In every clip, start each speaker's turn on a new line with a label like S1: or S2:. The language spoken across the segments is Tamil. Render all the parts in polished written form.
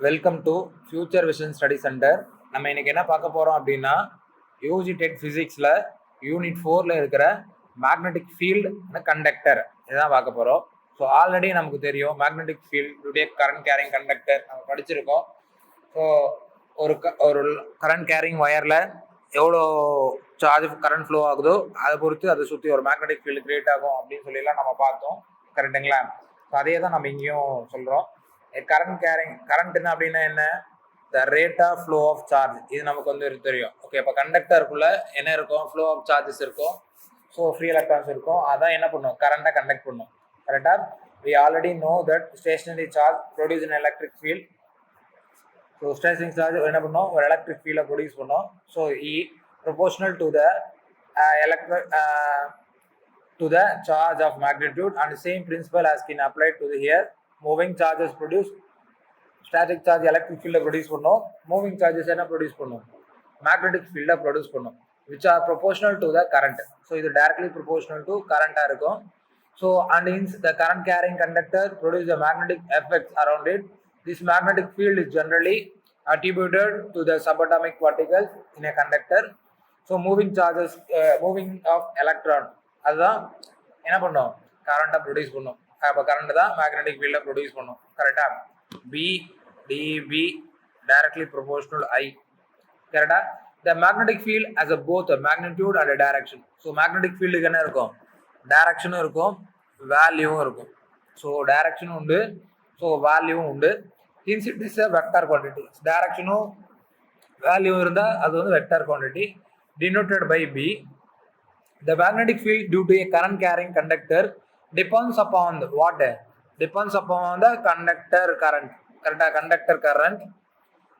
S1: Welcome to future vision study centre. நம்ம இன்னைக்கு என்ன பார்க்க போகிறோம் அப்படின்னா யூஜி டெட் ஃபிசிக்ஸில் யூனிட் 4ல் இருக்கிற மேக்னெட்டிக் ஃபீல்டு கண்டக்டர் இதுதான் பார்க்க போகிறோம். ஸோ ஆல்ரெடி நமக்கு தெரியும் மேக்னெட்டிக் ஃபீல்டுடைய கரண்ட் கேரிங் கண்டக்டர் நம்ம படிச்சிருக்கோம். ஸோ ஒரு கரண்ட் கேரிங் ஒயரில் எவ்வளோ சார்ஜ் கரண்ட் ஃப்ளோ ஆகுதோ அதை பொறுத்து அதை சுற்றி ஒரு மேக்னெட்டிக் ஃபீல்டு கிரியேட் ஆகும் அப்படின்னு சொல்லிலாம் நம்ம பார்த்தோம். கரெக்டுங்களா? ஸோ அதே தான் நம்ம இங்கேயும் சொல்கிறோம். கரண்ட் கேரிங் கரண்ட்னா அப்படின்னா என்ன? The rate of flow of charge. இது நமக்கு வந்து தெரியும். ஓகே, இப்போ கண்டக்டருக்குள்ள என்ன இருக்கும்? ஃப்ளோ ஆஃப் சார்ஜஸ் இருக்கும். ஸோ ஃப்ரீ எலக்ட்ரான்ஸ் இருக்கும். அதான் என்ன பண்ணும்? கரண்ட்டை கண்டக்ட் பண்ணும். கரெக்டாக? We already know that stationary charge produce in electric field. So stationary charge என்ன பண்ணும்? ஒரு எலக்ட்ரிக் ஃபீல்டை ப்ரொடியூஸ் பண்ணும். So E proportional to the to the charge of magnitude, and the same principle has been applied to the here. Moving charges produce static charge electric field produce பண்ணும். Moving charges என்ன produce பண்ணும்? Magnetic field produce பண்ணும், which are proportional to the current. So இது directly proportional to current இருக்கும். So and hence the current carrying conductor produce the magnetic effects around it. This magnetic field is generally attributed to the subatomic particles in a conductor. So moving charges, moving of electron, அதுதான் என்ன பண்ணும்? கரண்ட்டை ப்ரொடியூஸ் பண்ணும். அப்போ கரண்ட் தான் மேக்னெட்டிக் ஃபீல்டை ப்ரொடியூஸ் பண்ணும். கரெக்டா? பி டிபி டைரக்ட்லி ப்ரொபோர்ஷனல் ஐ. கரெக்டா? The magnetic field as a both magnitude and direction. So magnetic ஃபீல்டுக்கு என்ன இருக்கும்? டைரக்ஷனும் இருக்கும், வேல்யூவும் இருக்கும். ஸோ டைரக்ஷனும் உண்டு, ஸோ வேல்யூவும் உண்டு. Hence it is a vector quantity. டைரக்ஷனும் வேல்யூவும் இருந்தால் அது வந்து vector quantity denoted by B. The magnetic field due to a current carrying conductor depends upon the what? Depends upon the conductor current. Correct? Conductor current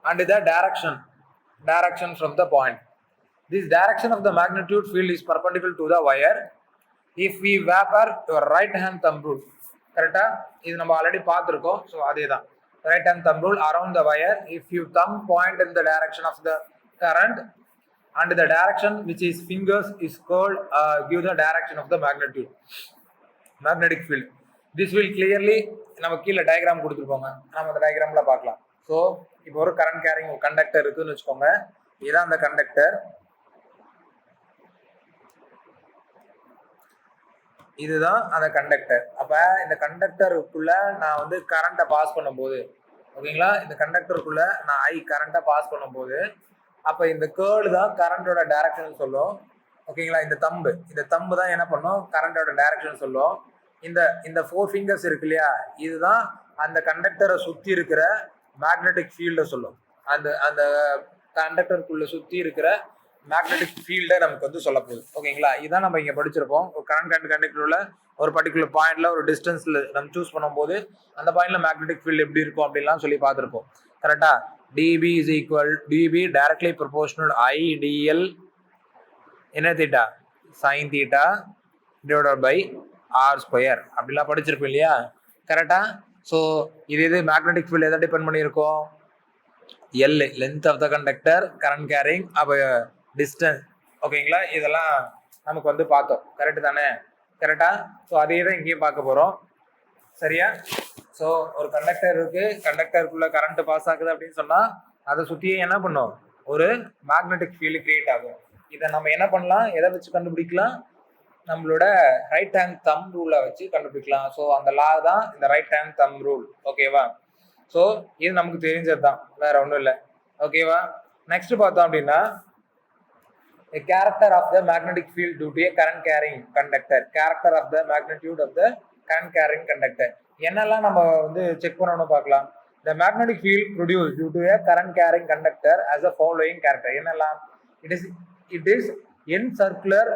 S1: and the direction from the point. This direction of the magnitude field is perpendicular to the wire. If we vapor your right hand thumb rule. Correct? இது நம்ம ஆல்ரெடி பார்த்துருக்கோம். ஸோ அதே தான் right hand thumb rule around the wire. If you thumb point in the direction of the current and the direction which is fingers is called give the direction of the magnetic field. This will clearly நம்ம கீழே டயக்ராம் கொடுத்துருப்போங்க, நம்ம அந்த டயக்ராம்ல பார்க்கலாம். ஸோ இப்போ ஒரு கரண்ட் கேரிங் கண்டக்டர் இருக்குன்னு வச்சுக்கோங்க. இதுதான் அந்த கண்டக்டர், இதுதான் அந்த கண்டக்டர். அப்போ இந்த கண்டக்டருக்குள்ள நான் வந்து கரண்ட்டை பாஸ் பண்ணும்போது, ஓகேங்களா, இந்த கண்டக்டருக்குள்ள நான் கரண்ட்டை பாஸ் பண்ணும்போது அப்போ இந்த கேர்டு தான் கரண்டோட டைரக்ஷன் சொல்லும். ஓகேங்களா? இந்த தம்பு தான் என்ன பண்ணும்? கரண்டோட டைரக்ஷன் சொல்லும். இந்த 4 ஃபிங்கர்ஸ் இருக்கு இல்லையா, இதுதான் அந்த கண்டக்டரை சுற்றி இருக்கிற மேக்னெட்டிக் ஃபீல்டை சொல்லும். அந்த கண்டக்டருக்குள்ள சுற்றி இருக்கிற மேக்னெட்டிக் ஃபீல்டை நமக்கு வந்து சொல்ல போகுது. ஓகேங்களா? இதுதான் நம்ம இங்கே படிச்சிருப்போம். ஒரு கண்டக்டருள்ள ஒரு பர்டிகுலர் பாயிண்ட்ல ஒரு டிஸ்டன்ஸ்ல நம்ம சூஸ் பண்ணும்போது அந்த பாயிண்ட்ல மேக்னெட்டிக் ஃபீல்டு எப்படி இருக்கும் அப்படின்லாம் சொல்லி பார்த்துருப்போம். கரெக்டா? dB is equal dB directly proportional I dl என்ன theta sin theta divided by r square அப்படிலாம் படிச்சிருப்போம் இல்லையா? கரெக்டா? ஸோ இது மேக்னெட்டிக் ஃபீல்டு எதை டிபெண்ட் பண்ணியிருக்கோம்? L length of the conductor, current carrying, அப்போ டிஸ்டன்ஸ். ஓகேங்களா? இதெல்லாம் நமக்கு வந்து பார்த்தோம். கரெக்டு தானே? கரெக்டா? ஸோ அதே தான் இங்கேயும் பார்க்க போகிறோம். சரியா? ஸோ ஒரு கண்டக்டர் இருக்கு, கண்டக்டருக்குள்ள கரண்ட் பாஸ் ஆகுது அப்படின்னு சொன்னா அதை சுற்றியே என்ன பண்ணும்? ஒரு மேக்னெட்டிக் ஃபீல்டு கிரியேட் ஆகும். இதை நம்ம என்ன பண்ணலாம்? எதை வச்சு கண்டுபிடிக்கலாம்? நம்மளோட ரைட் ஹேண்ட் தம் ரூலை வச்சு கண்டுபிடிக்கலாம். ஸோ அந்த லா தான் இந்த ரைட் ஹேண்ட் தம் ரூல். ஓகேவா? ஸோ இது நமக்கு தெரிஞ்சது தான், வேற ஒன்றும் இல்லை. ஓகேவா? நெக்ஸ்ட் பார்த்தோம் அப்படின்னா a character of the magnetic field due to a current carrying conductor. Character of the magnitude of the current carrying conductor. என்னெல்லாம் நம்ம வந்து செக் பண்ணணும்னு பார்க்கலாம். The magnetic field produced due to a current carrying conductor as a following character. என்னெல்லாம்? It is encircular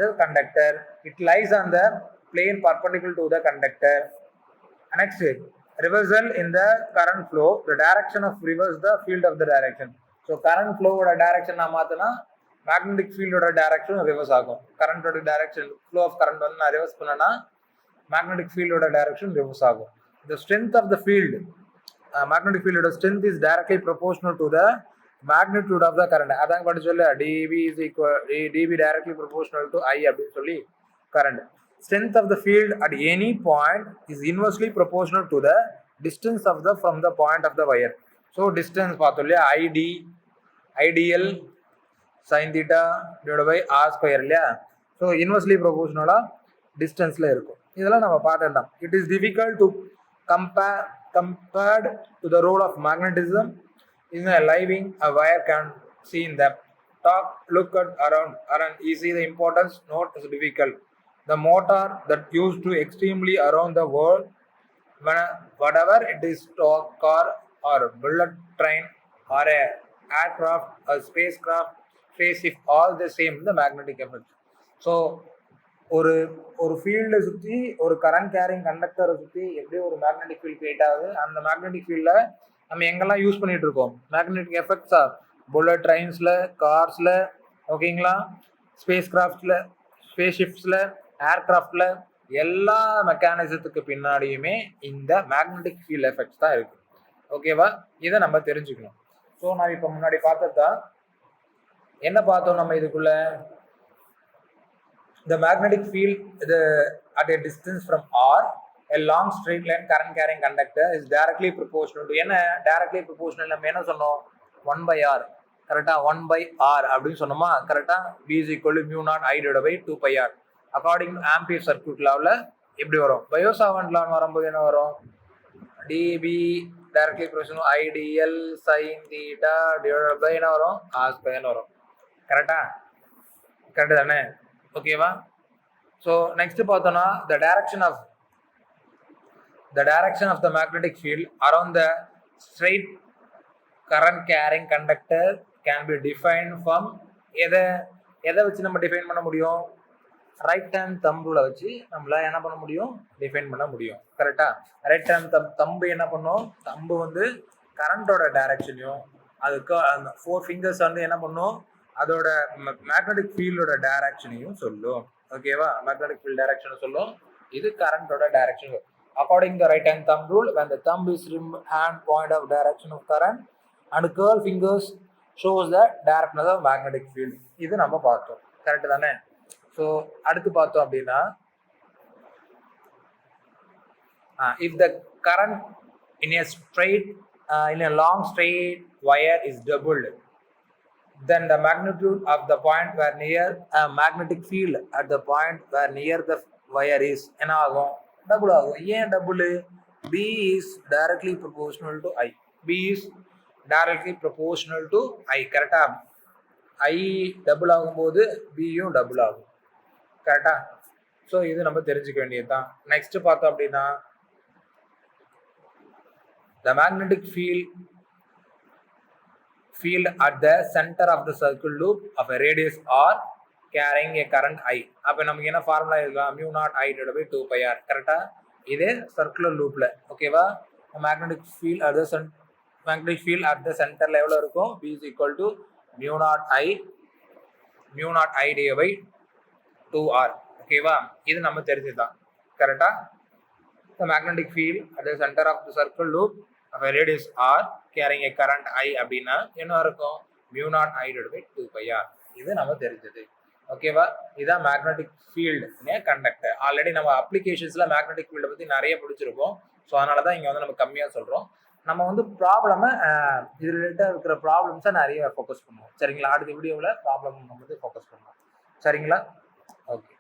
S1: the conductor. It lies on the plane perpendicular to the conductor. Next, reversal in the current flow. The direction of reverse the field of the direction. So current flow ஓட direction நான் மாத்தினா மேக்னெட்டிக் ஃபீல்டோட டைரக்ஷன் ரிவர்ஸ் ஆகும். கரண்டோட டைரக்ஷன், ஃப்ளோ ஆஃப் கரண்ட் வந்து நான் ரிவர்ஸ் பண்ணனா மேக்னெட்டிக் ஃபீல்டோட டைரக்ஷன் ரிவர்ஸ் ஆகும். The strength of the field, magnetic ஃபீல்டோட strength is directly proportional to the magnitude of the current. அதான் படிச்சு சொல்ல d B is equal d B directly proportional to I அப்படின்னு சொல்லி current. Strength of the field at any point is inversely proportional to the distance of the from the point of the wire. So distance பார்த்தோம் இல்லையா, IDL sine theta divide by R square இல்லையா. ஸோ இன்வெர்ஸ்லி ப்ரொபோஷனலாக டிஸ்டன்ஸில் இருக்கும். இதெல்லாம் நம்ம பார்த்துட்டோம். It is difficult to compared to the role of magnetism in a living a wire can see in them. Talk, look at around you see the importance, not as difficult. The motor that used to extremely around the world, whatever it is, car or bullet train or a aircraft, a spacecraft, spaceship, all the same the magnetic effect. So ஒரு ஒரு ஃபீல்டை சுற்றி ஒரு கரண்ட் கேரிங் கண்டக்டரை சுற்றி எப்படி ஒரு மேக்னெட்டிக் ஃபீல்ட் கிரியேட் ஆகுது, அந்த மேக்னெட்டிக் ஃபீல்டில் நம்ம எங்கெல்லாம் யூஸ் பண்ணிட்டு இருக்கோம், மேக்னெட்டிக் எஃபெக்ட்ஸா புல்லட் ட்ரெயின்ஸில், கார்ஸில், ஓகேங்களா, ஸ்பேஸ் கிராஃப்டில், ஸ்பேஸ் ஷிப்ஸில், ஏர்கிராஃப்டில், எல்லா மெக்கானிசத்துக்கு பின்னாடியுமே இந்த மேக்னெட்டிக் ஃபீல்ட் எஃபெக்ட்ஸ் தான் இருக்குது. ஓகேவா, இதை நம்ம தெரிஞ்சுக்கணும். ஸோ நான் இப்போ முன்னாடி பார்த்ததா என்ன பார்த்தோம் நம்ம இதுக்குள்ள, the magnetic field at a distance from R, a long straight line current carrying conductor is directly proportional to என்ன directly proportional நம்ம என்ன சொன்னோம் 1/R கரெக்டா, 1/R அப்படின்னு சொன்னோமா கரெக்டா. V is equal to mu naught I divided by 2πR according to Ampere circuit lawல எப்படி வரும், பயோசாவர்ட் லா வரும்போது என்ன வரும், dB directly proportional IDL sin theta divided by என்ன வரும் R square வரும். கரெக்டா, கரெக்டு தானே, ஓகேவா. ஸோ நெக்ஸ்ட் பார்த்தோம்னா the direction of the magnetic field around the straight current carrying conductor can be defined from எதை வச்சு நம்ம டிஃபைன் பண்ண முடியும், ரைட் ஹேண்ட் தம்புல வச்சு நம்மள என்ன பண்ண முடியும், டிஃபைன் பண்ண முடியும். கரெக்டா, ரைட் ஹேண்ட் தம்பு என்ன பண்ணும், தம்பு வந்து கரண்டோட டைரக்ஷனையும் அதுக்கு அந்த 4 ஃபிங்கர்ஸ் வந்து என்ன பண்ணும், அதோட மேக்னெட்டிக் ஃபீல்டோட டைரக்ஷனையும் சொல்லும். ஓகேவா, மேக்னெட்டிக் ஃபீல்ட் டைரக்ஷனை சொல்லும், இது கரண்டோட direction. According to right hand thumb rule, when the thumb is hand point of direction of current and curl fingers shows the direction of magnetic field. இது நம்ம பார்த்தோம். கரெக்ட் தானே. ஸோ அடுத்து பார்த்தோம் அப்படின்னா, if the current in a long straight wire is doubled, then the magnitude of the point where near a magnetic field at the point where near the wire is என்ன ஆகும், டபுள் ஆகும். ஏன் double, B is directly proportional to I. B is directly proportional to I. கரெக்டா, I டபுள் ஆகும்போது பியும் டபுள் ஆகும். கரெக்டா, ஸோ இது நம்ம தெரிஞ்சுக்க வேண்டியது தான். நெக்ஸ்ட் பார்த்தோம் அப்படின்னா, the magnetic field at the center of the circle loop of a radius R carrying a current I. அப்போ நமக்கு என்ன ஃபார்முலா இருக்கலாம், mu naught I divided by 2πR. கரெக்டா, இதே சர்க்குலர் லூப்ல. ஓகேவா, மேக்னெட்டிக் ஃபீல்ட் அட் த சென்டர்ல எவ்வளோ இருக்கும், B is equal to mu naught I divided by 2R. ஓகேவா, இது நம்ம தெரிஞ்சுதான். கரெக்டா, the magnetic field at the center of the circle loop of a radius R carrying a current I அப்படின்னா என்ன இருக்கும், mu naught I divided by 2πR. இது நம்ம தெரிஞ்சது. ஓகேவா, இதான் மேக்னெட்டிக் ஃபீல்டு கண்டக்டர். ஆல்ரெடி நம்ம அப்ளிகேஷன்ஸ்ல மேக்னெட்டிக் ஃபீல்டை பற்றி நிறைய பிடிச்சிருக்கோம். ஸோ அதனால தான் இங்கே வந்து நம்ம கம்மியாக சொல்கிறோம். நம்ம வந்து ப்ராப்ளமை இது ரிலேட்டாக இருக்கிற ப்ராப்ளம்ஸை நிறைய ஃபோக்கஸ் பண்ணுவோம். சரிங்களா, அடுத்த வீடியோவில் ப்ராப்ளம் நம்ம வந்து ஃபோக்கஸ் பண்ணுவோம். சரிங்களா, ஓகே.